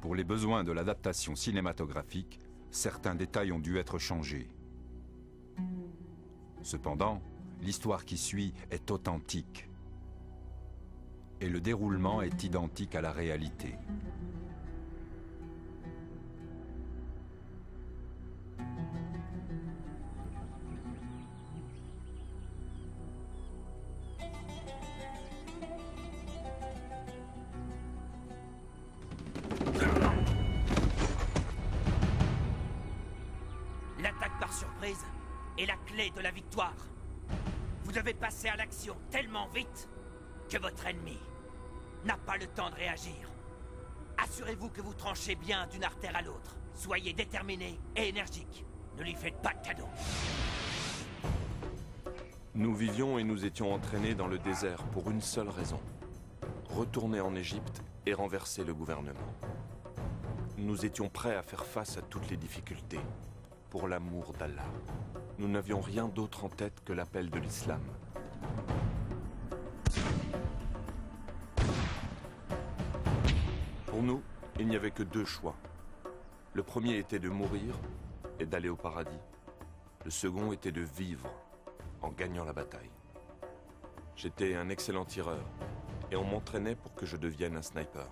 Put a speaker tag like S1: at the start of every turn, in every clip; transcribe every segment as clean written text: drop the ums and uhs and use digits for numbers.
S1: Pour les besoins de l'adaptation cinématographique, certains détails ont dû être changés. Cependant, l'histoire qui suit est authentique. Et le déroulement est identique à la réalité.
S2: L'attaque par surprise est la clé de la victoire. Vous devez passer à l'action tellement vite que votre ennemi n'a pas le temps de réagir. Assurez-vous que vous tranchez bien d'une artère à l'autre. Soyez déterminé et énergique. Ne lui faites pas de cadeaux.
S3: Nous vivions et nous étions entraînés dans le désert pour une seule raison. Retourner en Égypte et renverser le gouvernement. Nous étions prêts à faire face à toutes les difficultés. Pour l'amour d'Allah. Nous n'avions rien d'autre en tête que l'appel de l'islam. Pour nous, il n'y avait que deux choix. Le premier était de mourir et d'aller au paradis. Le second était de vivre en gagnant la bataille. J'étais un excellent tireur et on m'entraînait pour que je devienne un sniper.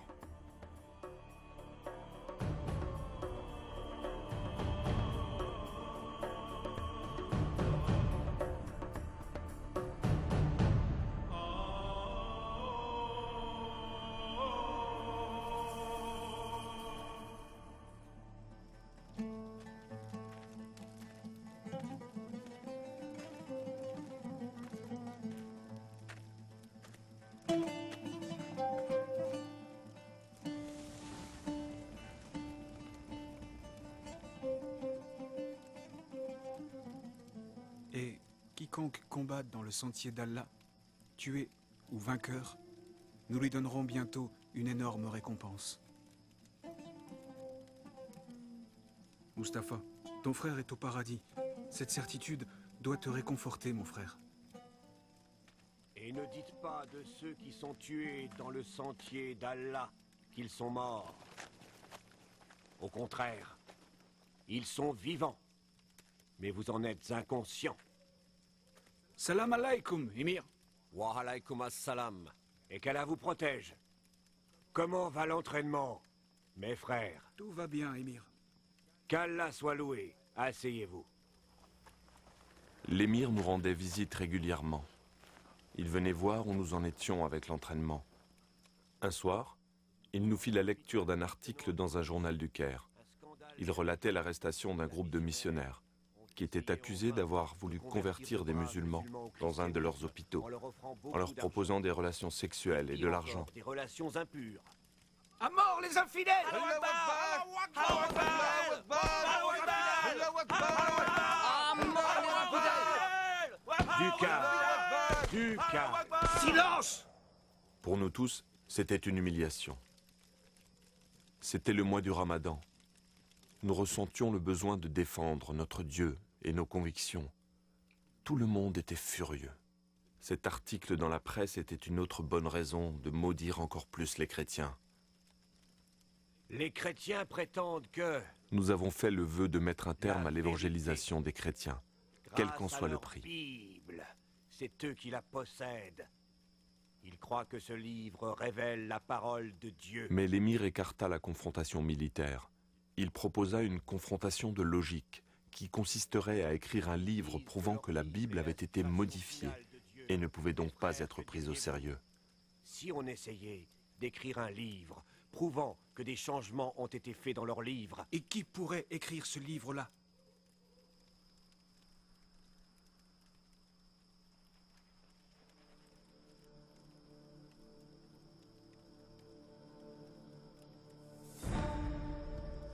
S4: Et quiconque combatte dans le sentier d'Allah, tué ou vainqueur, nous lui donnerons bientôt une énorme récompense. Mustapha, ton frère est au paradis. Cette certitude doit te réconforter, mon frère.
S5: Et ne dites pas de ceux qui sont tués dans le sentier d'Allah qu'ils sont morts. Au contraire, ils sont vivants. Mais vous en êtes inconscient.
S4: Salam alaikum, Émir.
S5: Wa alaykum as-salam. Et qu'Allah vous protège. Comment va l'entraînement, mes frères?
S4: Tout va bien, Émir.
S5: Qu'Allah soit loué. Asseyez-vous.
S3: L'émir nous rendait visite régulièrement. Il venait voir où nous en étions avec l'entraînement. Un soir, il nous fit la lecture d'un article dans un journal du Caire. Il relatait l'arrestation d'un groupe de missionnaires qui étaient accusés d'avoir voulu convertir des musulmans dans un de leurs hôpitaux, en leur proposant des relations sexuelles et de l'argent.
S5: Des relations impures.
S2: À mort les infidèles!
S5: Du calme. Du calme.
S2: Silence!
S3: Pour nous tous, c'était une humiliation. C'était le mois du Ramadan. Nous ressentions le besoin de défendre notre Dieu et nos convictions. Tout le monde était furieux. Cet article dans la presse était une autre bonne raison de maudire encore plus les chrétiens.
S5: Les chrétiens prétendent que,
S3: Nous avons fait le vœu de mettre un terme à l'évangélisation des chrétiens, quel qu'en soit le prix.
S5: Bible, c'est eux qui la possèdent. Ils croient que ce livre révèle la parole de Dieu.
S3: Mais l'émir écarta la confrontation militaire. Il proposa une confrontation de logique, qui consisterait à écrire un livre prouvant que la Bible avait été modifiée et ne pouvait donc pas être prise au sérieux.
S5: Si on essayait d'écrire un livre prouvant que des changements ont été faits dans leur livre,
S4: Et qui pourrait écrire ce livre-là?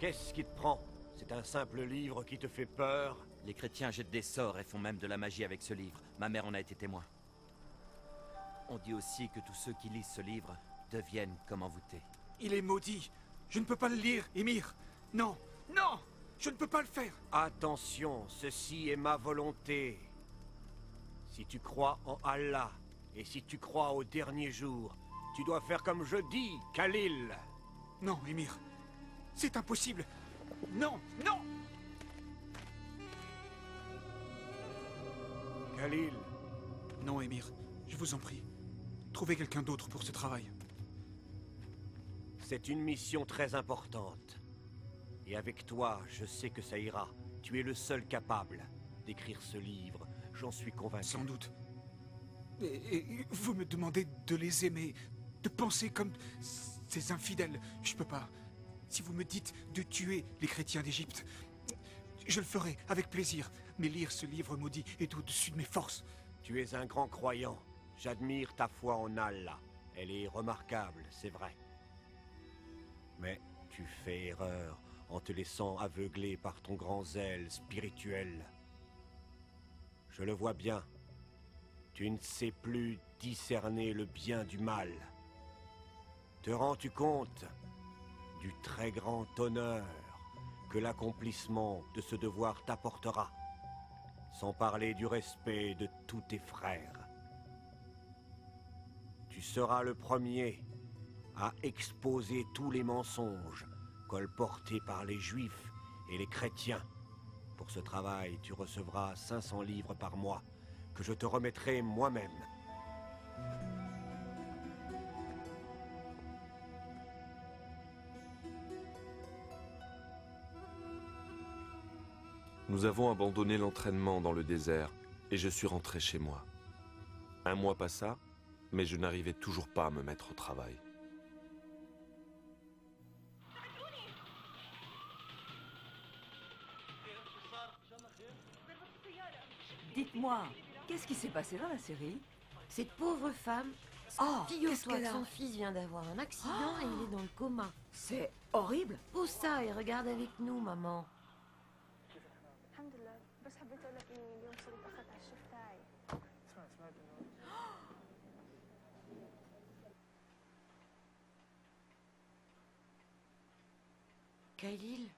S5: qu'est-ce qui te prend? C'est un simple livre qui te fait peur?
S2: Les chrétiens jettent des sorts et font même de la magie avec ce livre. Ma mère en a été témoin. On dit aussi que tous ceux qui lisent ce livre deviennent comme envoûtés.
S4: Il est maudit. Je ne peux pas le lire, Émir. Non, non, je ne peux pas le faire.
S5: Attention, ceci est ma volonté. Si tu crois en Allah, et si tu crois au dernier jour, tu dois faire comme je dis, Khalil.
S4: Non, Émir. C'est impossible. Non, non.
S5: Khalil,
S4: Non, Émir, je vous en prie. Trouvez quelqu'un d'autre pour ce travail.
S5: c'est une mission très importante. Et avec toi, je sais que ça ira. Tu es le seul capable d'écrire ce livre, j'en suis convaincu.
S4: Sans doute. Et vous me demandez de les aimer, de penser comme ces infidèles. Je peux pas. Si vous me dites de tuer les chrétiens d'Égypte, je le ferai avec plaisir. Mais lire ce livre maudit est au-dessus de mes forces.
S5: Tu es un grand croyant. J'admire ta foi en Allah. Elle est remarquable, c'est vrai. Mais tu fais erreur en te laissant aveugler par ton grand zèle spirituel. Je le vois bien. Tu ne sais plus discerner le bien du mal. Te rends-tu compte du très grand honneur que l'accomplissement de ce devoir t'apportera, sans parler du respect de tous tes frères? Tu seras le premier à exposer tous les mensonges colportés par les Juifs et les chrétiens. Pour ce travail, tu recevras 500 livres par mois, que je te remettrai moi-même.
S3: Nous avons abandonné l'entraînement dans le désert et je suis rentré chez moi. Un mois passa, mais je n'arrivais toujours pas à me mettre au travail.
S6: Dites-moi, qu'est-ce qui s'est passé dans la série?
S7: Cette pauvre femme,
S6: Oh, qu'est-ce
S7: figure-toi
S6: qu'elle
S7: que
S6: a?
S7: son fils vient d'avoir un accident et il est dans le coma.
S6: C'est horrible.
S7: Pose ça et regarde avec nous, maman.
S8: الحمد لله بس حبيت اقول لك اني اليوم صرت اخذت على الشيف تاعي سمعت انه
S7: Khalil,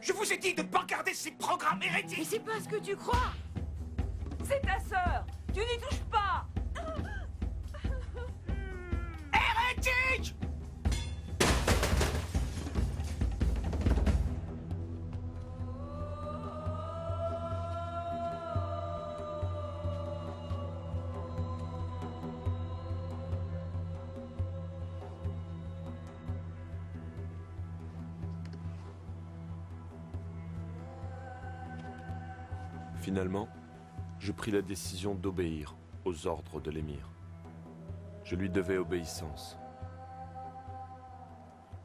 S4: Je vous ai dit de ne pas regarder ces programmes
S7: mais
S4: hérétiques.
S7: c'est pas ce que tu crois.
S6: C'est ta sœur. Tu n'y touches pas.
S4: Hérétiques!
S3: Finalement, je pris la décision d'obéir aux ordres de l'émir. Je lui devais obéissance.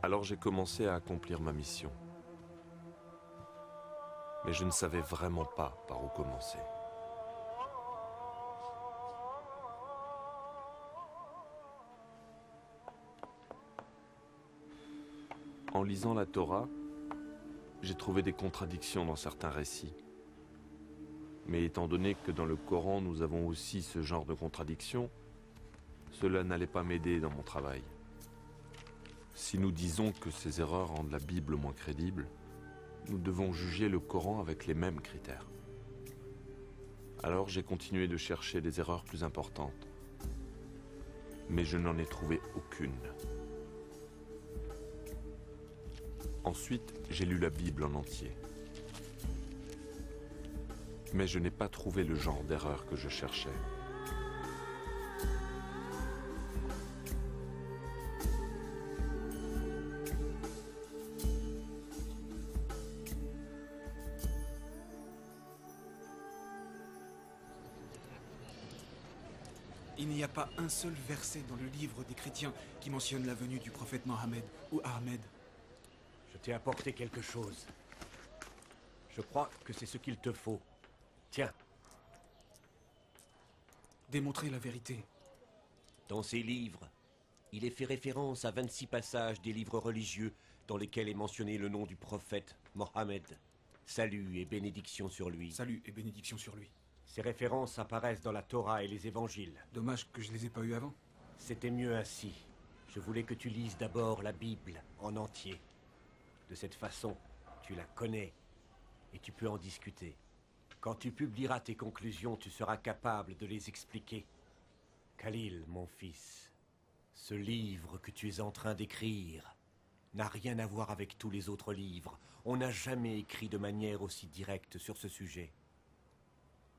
S3: Alors j'ai commencé à accomplir ma mission. Mais je ne savais vraiment pas par où commencer. En lisant la Torah, j'ai trouvé des contradictions dans certains récits. Mais étant donné que dans le Coran nous avons aussi ce genre de contradictions, cela n'allait pas m'aider dans mon travail. Si nous disons que ces erreurs rendent la Bible moins crédible, nous devons juger le Coran avec les mêmes critères. Alors j'ai continué de chercher des erreurs plus importantes. Mais je n'en ai trouvé aucune. Ensuite, j'ai lu la Bible en entier. Mais je n'ai pas trouvé le genre d'erreur que je cherchais.
S4: Il n'y a pas un seul verset dans le livre des chrétiens qui mentionne la venue du prophète Mohammed ou Ahmed.
S5: Je t'ai apporté quelque chose. Je crois que c'est ce qu'il te faut. Tiens,
S4: Démontrez la vérité.
S5: dans ces livres, il est fait référence à 26 passages des livres religieux dans lesquels est mentionné le nom du prophète Mohammed. Salut et bénédiction sur lui.
S4: Salut et bénédiction sur lui.
S5: Ces références apparaissent dans la Torah et les évangiles.
S4: Dommage que je les ai pas eus avant.
S5: C'était mieux ainsi. Je voulais que tu lises d'abord la Bible en entier. De cette façon, tu la connais et tu peux en discuter. Quand tu publieras tes conclusions, tu seras capable de les expliquer. Khalil, mon fils, ce livre que tu es en train d'écrire n'a rien à voir avec tous les autres livres. On n'a jamais écrit de manière aussi directe sur ce sujet.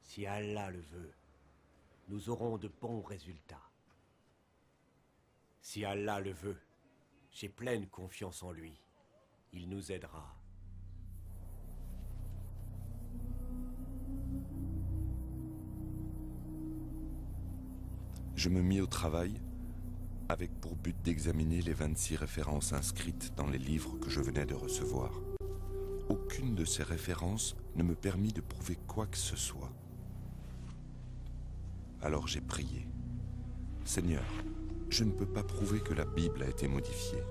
S5: Si Allah le veut, nous aurons de bons résultats. Si Allah le veut, j'ai pleine confiance en lui. Il nous aidera.
S3: Je me mis au travail avec pour but d'examiner les 26 références inscrites dans les livres que je venais de recevoir. Aucune de ces références ne me permit de prouver quoi que ce soit. Alors j'ai prié. Seigneur, je ne peux pas prouver que la Bible a été modifiée.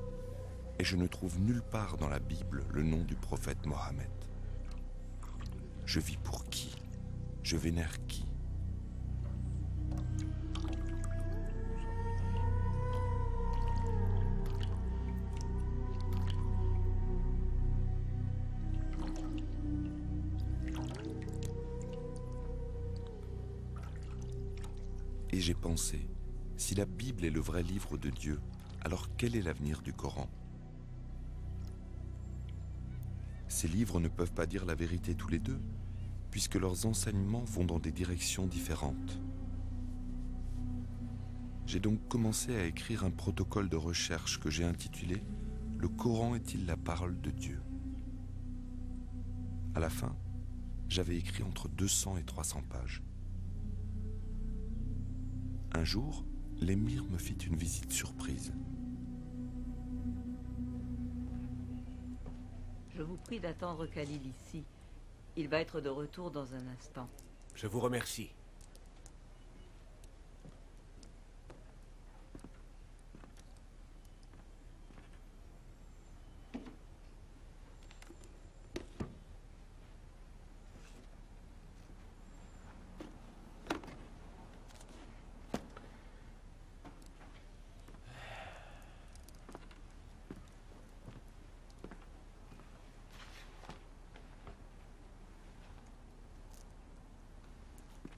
S3: Et je ne trouve nulle part dans la Bible le nom du prophète Mohammed. Je vis pour qui? Je vénère qui? Et j'ai pensé, si la Bible est le vrai livre de Dieu, alors quel est l'avenir du Coran? Ces livres ne peuvent pas dire la vérité tous les deux, puisque leurs enseignements vont dans des directions différentes. J'ai donc commencé à écrire un protocole de recherche que j'ai intitulé « Le Coran est-il la parole de Dieu ?» À la fin, j'avais écrit entre 200 et 300 pages. Un jour, l'émir me fit une visite surprise.
S6: Je vous prie d'attendre Khalil ici. Il va être de retour dans un instant.
S5: Je vous remercie.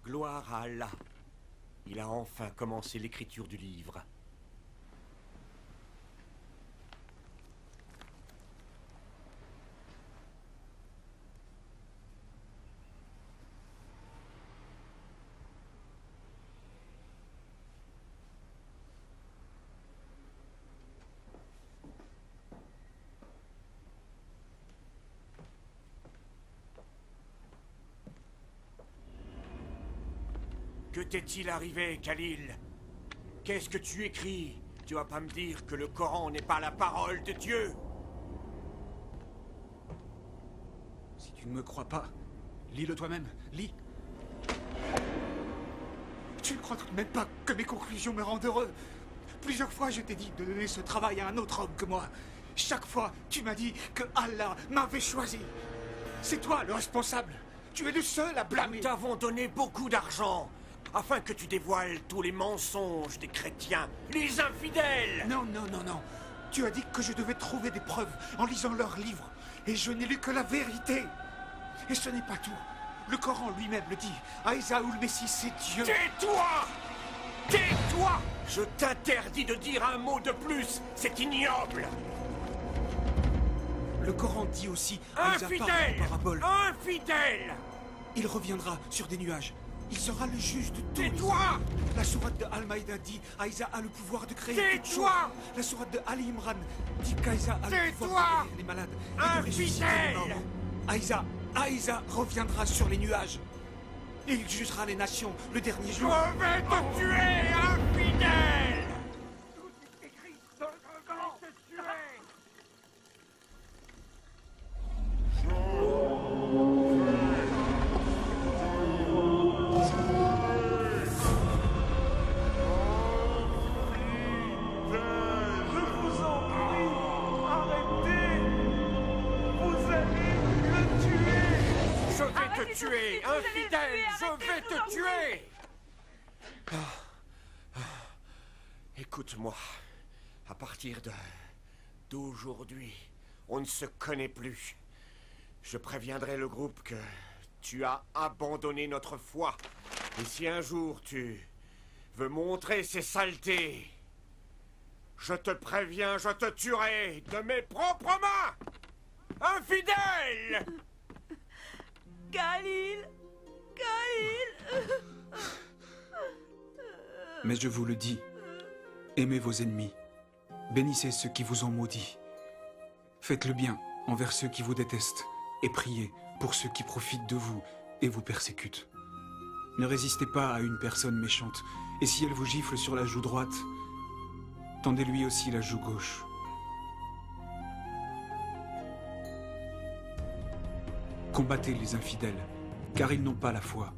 S5: Gloire à Allah. Il a enfin commencé l'écriture du livre. Que t'est-il arrivé, Khalil? Qu'est-ce que tu écris? Tu vas pas me dire que le Coran n'est pas la parole de Dieu?
S4: Si tu ne me crois pas, lis-le toi-même, lis. Tu ne crois tout de même pas que mes conclusions me rendent heureux? Plusieurs fois, je t'ai dit de donner ce travail à un autre homme que moi. Chaque fois, tu m'as dit que Allah m'avait choisi. C'est toi le responsable. Tu es le seul à blâmer.
S5: Nous t'avons donné beaucoup d'argent afin que tu dévoiles tous les mensonges des chrétiens, les infidèles.
S4: Non, non, non, non. Tu as dit que je devais trouver des preuves en lisant leurs livres. Et je n'ai lu que la vérité. Et ce n'est pas tout. Le Coran lui-même le dit. Aïssa ou le Messie, c'est Dieu.
S5: Tais-toi! Tais-toi! Je t'interdis de dire un mot de plus. C'est ignoble.
S4: Le Coran dit aussi Aïssa parle
S5: Infidèle!
S4: en parabole.
S5: Infidèle!
S4: Il reviendra sur des nuages. Il sera le juge de tous.
S5: Tais-toi!
S4: La sourate de Al-Maïda dit Aïssa a le pouvoir de créer toutes choses.
S5: Tais-toi!
S4: La sourate de Ali Imran dit qu'Aïssa a le pouvoir
S5: Tais-toi!
S4: de guérir les malades et de ressusciter les morts. Aïssa revendra sur les nuages. Et il jugera les nations le dernier jour.
S5: Je vais te tuer, infidèle! Tout est écrit dans le Coran. Je vais te tuer! Tuer, infidèle, je vais te tuer! Écoute-moi. À partir d'aujourd'hui, on ne se connaît plus. Je préviendrai le groupe que tu as abandonné notre foi. Et si un jour tu veux montrer ces saletés, je te préviens, je te tuerai de mes propres mains! Infidèle!
S6: Khalil! Khalil!
S4: Mais je vous le dis, aimez vos ennemis, bénissez ceux qui vous ont maudits, faites le bien envers ceux qui vous détestent, et priez pour ceux qui profitent de vous et vous persécutent. Ne résistez pas à une personne méchante, et si elle vous gifle sur la joue droite, tendez-lui aussi la joue gauche. Combattez les infidèles, car ils n'ont pas la foi.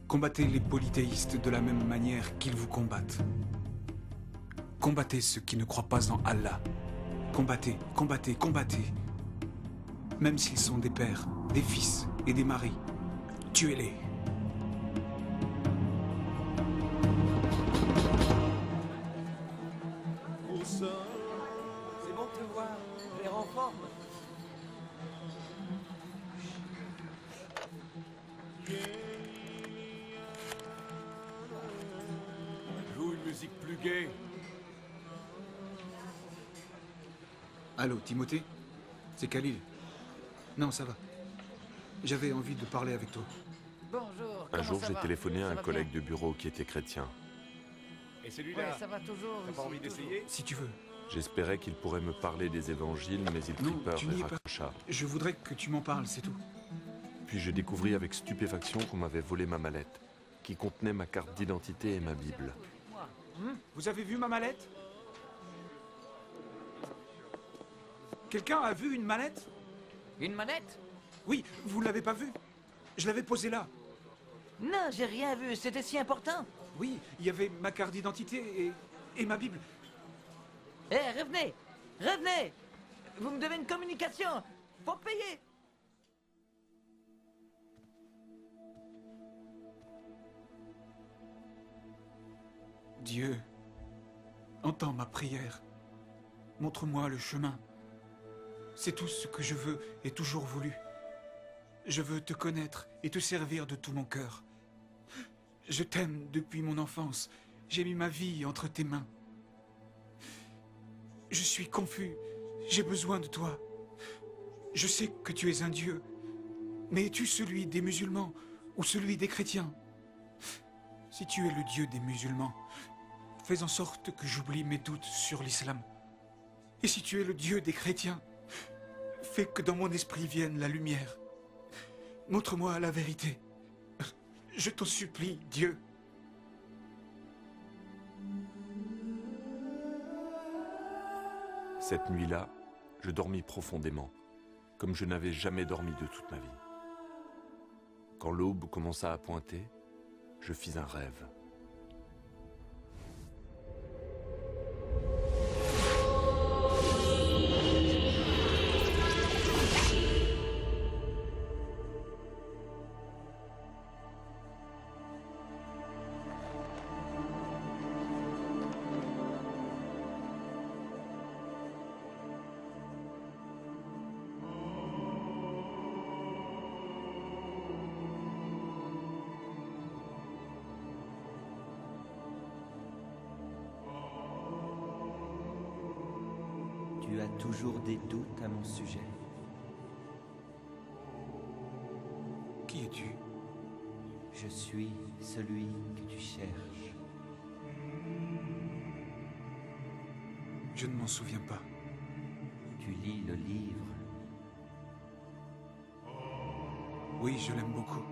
S4: Combattez les polythéistes de la même manière qu'ils vous combattent. Combattez ceux qui ne croient pas en Allah. Combattez, combattez, combattez. Même s'ils sont des pères, des fils et des maris, tuez-les.
S2: C'est bon de te voir. Je les renforme.
S5: Joue une musique plus gaie.
S4: Allô, Timothée? C'est Khalil. Non, ça va. J'avais envie de parler avec toi.
S9: Bonjour.
S3: Un jour,
S9: comment ça
S3: j'ai
S9: va?
S3: téléphoné à
S9: Ça
S3: un
S9: va
S3: collègue
S9: bien
S3: de bureau qui était chrétien.
S5: Et
S9: Ouais,
S5: celui-là,
S9: ça va toujours.
S5: t'as pas
S9: ici,
S5: envie
S9: toujours.
S5: d'essayer?
S4: Si tu veux.
S3: J'espérais qu'il pourrait me parler des évangiles, mais il prit
S4: Non,
S3: peur
S4: tu
S3: et
S4: n'y es pas.
S3: raccrocha.
S4: Je voudrais que tu m'en parles, c'est tout.
S3: Puis je découvris avec stupéfaction qu'on m'avait volé ma mallette, qui contenait ma carte d'identité et ma Bible.
S4: Vous avez vu ma mallette? Quelqu'un a vu une mallette?
S9: Une manette?
S4: Oui, vous l'avez pas vue? Je l'avais posée là.
S9: Non, j'ai rien vu. C'était si important.
S4: Oui, il y avait ma carte d'identité et ma Bible.
S9: Eh, revenez! Revenez! Vous me devez une communication. Faut payer.
S4: Dieu, entends ma prière. Montre-moi le chemin. C'est tout ce que je veux et toujours voulu. Je veux te connaître et te servir de tout mon cœur. Je t'aime depuis mon enfance. J'ai mis ma vie entre tes mains. Je suis confus. J'ai besoin de toi. Je sais que tu es un Dieu. Mais es-tu celui des musulmans ou celui des chrétiens? Si tu es le Dieu des musulmans, fais en sorte que j'oublie mes doutes sur l'islam. Et si tu es le Dieu des chrétiens, fais que dans mon esprit vienne la lumière. Montre-moi la vérité. Je t'en supplie, Dieu.
S3: Cette nuit-là, je dormis profondément, comme je n'avais jamais dormi de toute ma vie. Quand l'aube commença à pointer, je fis un rêve.
S10: Tu as toujours des doutes à mon sujet.
S4: Qui es-tu?
S10: Je suis celui que tu cherches.
S4: Je ne m'en souviens pas.
S10: Tu lis le livre.
S4: Oui, je l'aime beaucoup.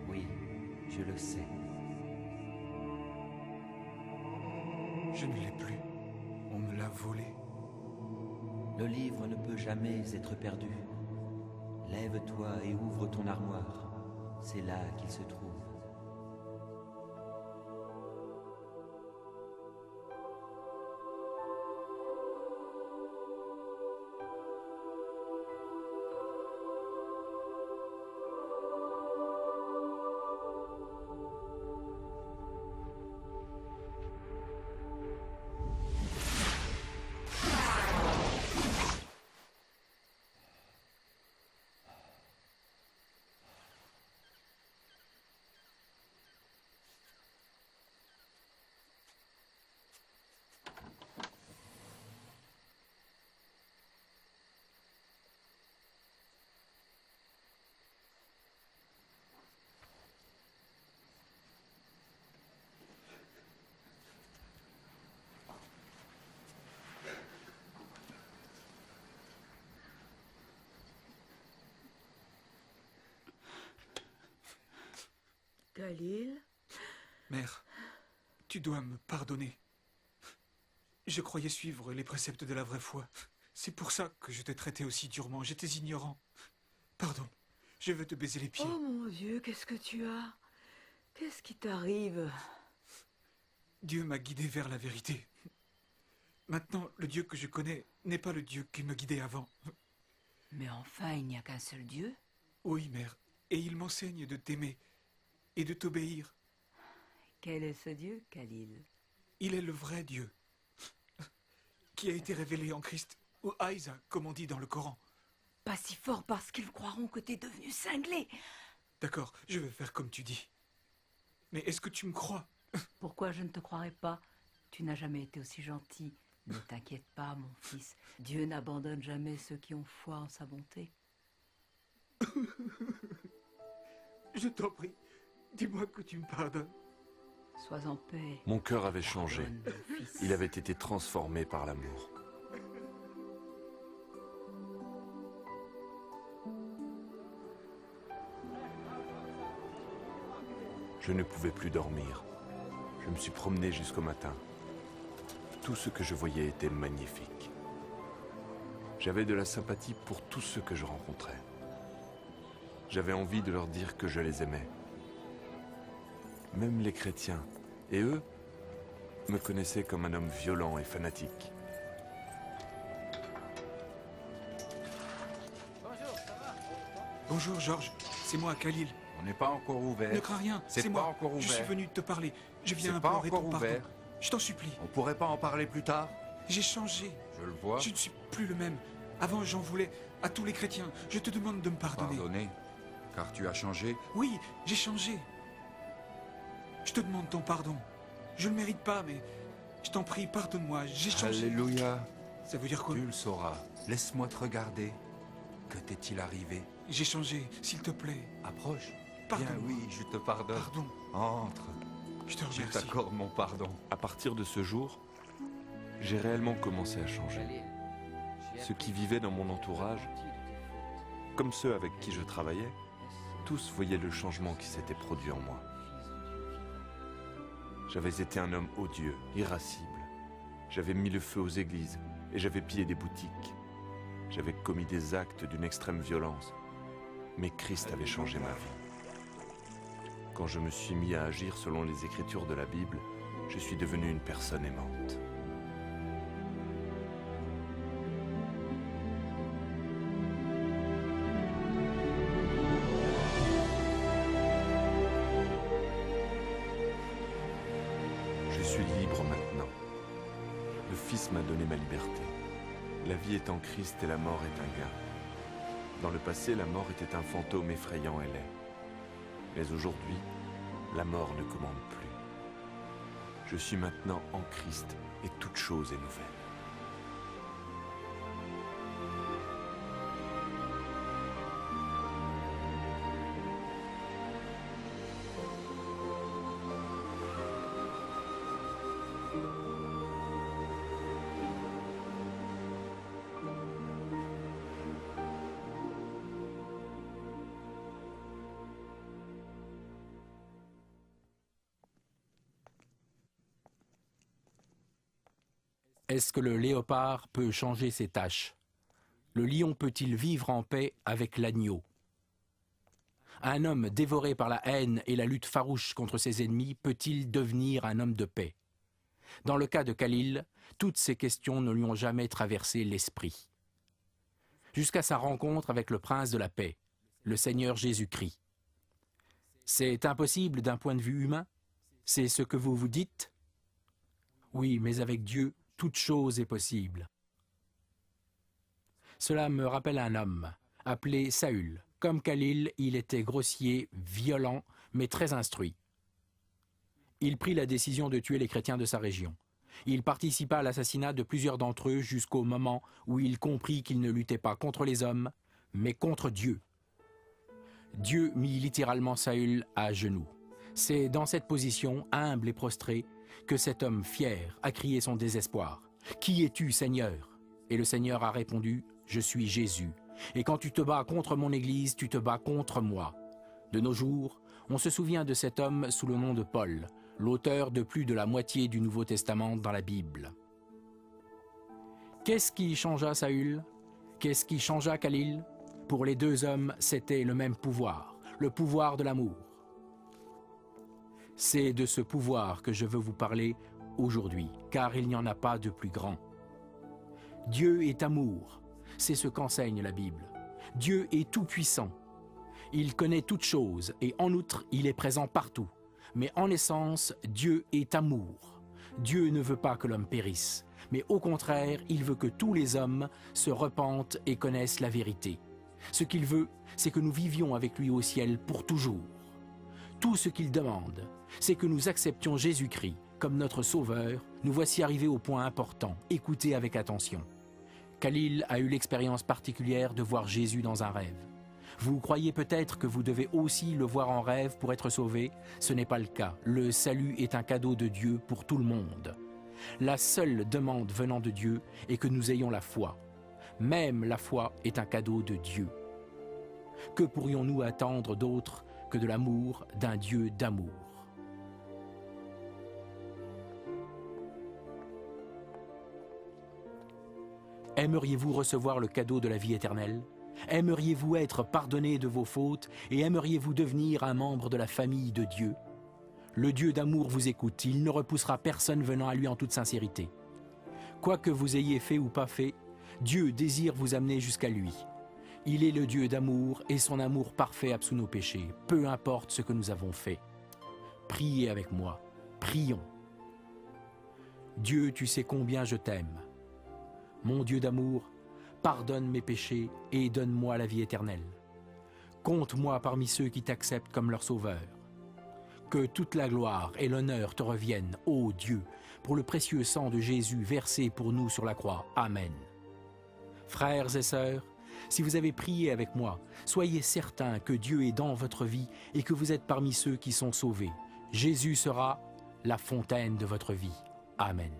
S10: Oui, je le sais.
S4: Je ne l'ai plus. On me l'a volé.
S10: Le livre ne peut jamais être perdu. Lève-toi et ouvre ton armoire. C'est là qu'il se trouve.
S6: Khalil?
S4: Mère, tu dois me pardonner. Je croyais suivre les préceptes de la vraie foi. C'est pour ça que je t'ai traité aussi durement. J'étais ignorant. Pardon, je veux te baiser les pieds.
S6: Oh mon Dieu, qu'est-ce que tu as? Qu'est-ce qui t'arrive?
S4: Dieu m'a guidé vers la vérité. Maintenant, le Dieu que je connais n'est pas le Dieu qui me guidait avant.
S11: Mais enfin, il n'y a qu'un seul Dieu.
S4: Oui, mère, et il m'enseigne de t'aimer et de t'obéir.
S11: Quel est ce Dieu, Khalil?
S4: Il est le vrai Dieu, qui a été révélé en Christ, ou Aïsa, comme on dit dans le Coran.
S11: Pas si fort parce qu'ils croiront que t'es devenu cinglé.
S4: D'accord, je vais faire comme tu dis. Mais est-ce que tu me crois?
S11: Pourquoi je ne te croirais pas? Tu n'as jamais été aussi gentil. Ne t'inquiète pas, mon fils. Dieu n'abandonne jamais ceux qui ont foi en sa bonté.
S4: Je t'en prie, dis-moi que tu me pardonnes.
S11: Sois en paix.
S3: Mon cœur avait changé.
S11: Pardonne, mon fils.
S3: Il avait été transformé par l'amour. Je ne pouvais plus dormir. Je me suis promené jusqu'au matin. Tout ce que je voyais était magnifique. J'avais de la sympathie pour tous ceux que je rencontrais. J'avais envie de leur dire que je les aimais. Même les chrétiens, et eux, me connaissaient comme un homme violent et fanatique.
S4: Bonjour, Georges. C'est moi, Khalil.
S1: On n'est pas encore ouvert.
S4: Ne crains rien, c'est
S1: pas
S4: moi.
S1: encore ouvert.
S4: Je suis venu te parler. Je viens
S1: C'est pas
S4: implorer
S1: encore
S4: ton pardon.
S1: ouvert.
S4: Je t'en supplie.
S1: On pourrait pas en parler plus tard?
S4: J'ai changé.
S1: Je le vois.
S4: Je ne suis plus le même. Avant, j'en voulais à tous les chrétiens. Je te demande de me pardonner.
S1: Pardonner? Car tu as changé?
S4: Oui, j'ai changé. Je te demande ton pardon. Je ne le mérite pas, mais je t'en prie, pardonne-moi. J'ai changé.
S1: Alléluia.
S4: Ça veut dire quoi?
S1: Tu le sauras. Laisse-moi te regarder. Que t'est-il arrivé?
S4: J'ai changé, s'il te plaît.
S1: Approche.
S4: Pardon.
S1: Bien oui, je te pardonne.
S4: Pardon.
S1: Entre.
S4: Je te
S1: Je
S4: remercie.
S1: t'accorde mon pardon.
S3: À partir de ce jour, j'ai réellement commencé à changer. Ceux qui vivaient dans mon entourage, comme ceux avec qui je travaillais, tous voyaient le changement qui s'était produit en moi. J'avais été un homme odieux, irascible. J'avais mis le feu aux églises et j'avais pillé des boutiques. J'avais commis des actes d'une extrême violence. Mais Christ avait changé ma vie. Quand je me suis mis à agir selon les Écritures de la Bible, je suis devenu une personne aimante. Je suis libre maintenant. Le Fils m'a donné ma liberté. La vie est en Christ et la mort est un gain. Dans le passé, la mort était un fantôme effrayant et laid. Mais aujourd'hui, la mort ne commande plus. Je suis maintenant en Christ et toute chose est nouvelle.
S12: Est-ce que le léopard peut changer ses tâches? Le lion peut-il vivre en paix avec l'agneau? Un homme dévoré par la haine et la lutte farouche contre ses ennemis peut-il devenir un homme de paix? Dans le cas de Khalil, toutes ces questions ne lui ont jamais traversé l'esprit. Jusqu'à sa rencontre avec le prince de la paix, le Seigneur Jésus-Christ. C'est impossible d'un point de vue humain? C'est ce que vous vous dites? Oui, mais avec Dieu, toute chose est possible. Cela me rappelle un homme, appelé Saül. Comme Khalil, il était grossier, violent, mais très instruit. Il prit la décision de tuer les chrétiens de sa région. Il participa à l'assassinat de plusieurs d'entre eux jusqu'au moment où il comprit qu'il ne luttait pas contre les hommes, mais contre Dieu. Dieu mit littéralement Saül à genoux. C'est dans cette position, humble et prostré, que cet homme fier a crié son désespoir. « Qui es-tu, Seigneur ?» Et le Seigneur a répondu « Je suis Jésus. Et quand tu te bats contre mon Église, tu te bats contre moi. » De nos jours, On se souvient de cet homme sous le nom de Paul, l'auteur de plus de la moitié du Nouveau Testament dans la Bible. Qu'est-ce qui changea Saül? Qu'est-ce qui changea Khalil? Pour les deux hommes, c'était le même pouvoir, le pouvoir de l'amour. C'est de ce pouvoir que je veux vous parler aujourd'hui, car il n'y en a pas de plus grand. Dieu est amour, c'est ce qu'enseigne la Bible. Dieu est tout-puissant. Il connaît toutes choses et en outre, il est présent partout. Mais en essence, Dieu est amour. Dieu ne veut pas que l'homme périsse, mais au contraire, il veut que tous les hommes se repentent et connaissent la vérité. Ce qu'il veut, c'est que nous vivions avec lui au ciel pour toujours. Tout ce qu'il demande, c'est que nous acceptions Jésus-Christ comme notre Sauveur. Nous voici arrivés au point important. Écoutez avec attention. Khalil a eu l'expérience particulière de voir Jésus dans un rêve. Vous croyez peut-être que vous devez aussi le voir en rêve pour être sauvé? Ce n'est pas le cas. Le salut est un cadeau de Dieu pour tout le monde. La seule demande venant de Dieu est que nous ayons la foi. Même la foi est un cadeau de Dieu. Que pourrions-nous attendre d'autre que de l'amour d'un Dieu d'amour? Aimeriez-vous recevoir le cadeau de la vie éternelle? Aimeriez-vous être pardonné de vos fautes et aimeriez-vous devenir un membre de la famille de Dieu? Le Dieu d'amour vous écoute, il ne repoussera personne venant à lui en toute sincérité. Quoi que vous ayez fait ou pas fait, Dieu désire vous amener jusqu'à lui. Il est le Dieu d'amour et son amour parfait absout nos péchés, peu importe ce que nous avons fait. Priez avec moi, prions. Dieu, tu sais combien je t'aime. Mon Dieu d'amour, pardonne mes péchés et donne-moi la vie éternelle. Compte-moi parmi ceux qui t'acceptent comme leur sauveur. Que toute la gloire et l'honneur te reviennent, ô Dieu, pour le précieux sang de Jésus versé pour nous sur la croix. Amen. Frères et sœurs, si vous avez prié avec moi, soyez certains que Dieu est dans votre vie et que vous êtes parmi ceux qui sont sauvés. Jésus sera la fontaine de votre vie. Amen.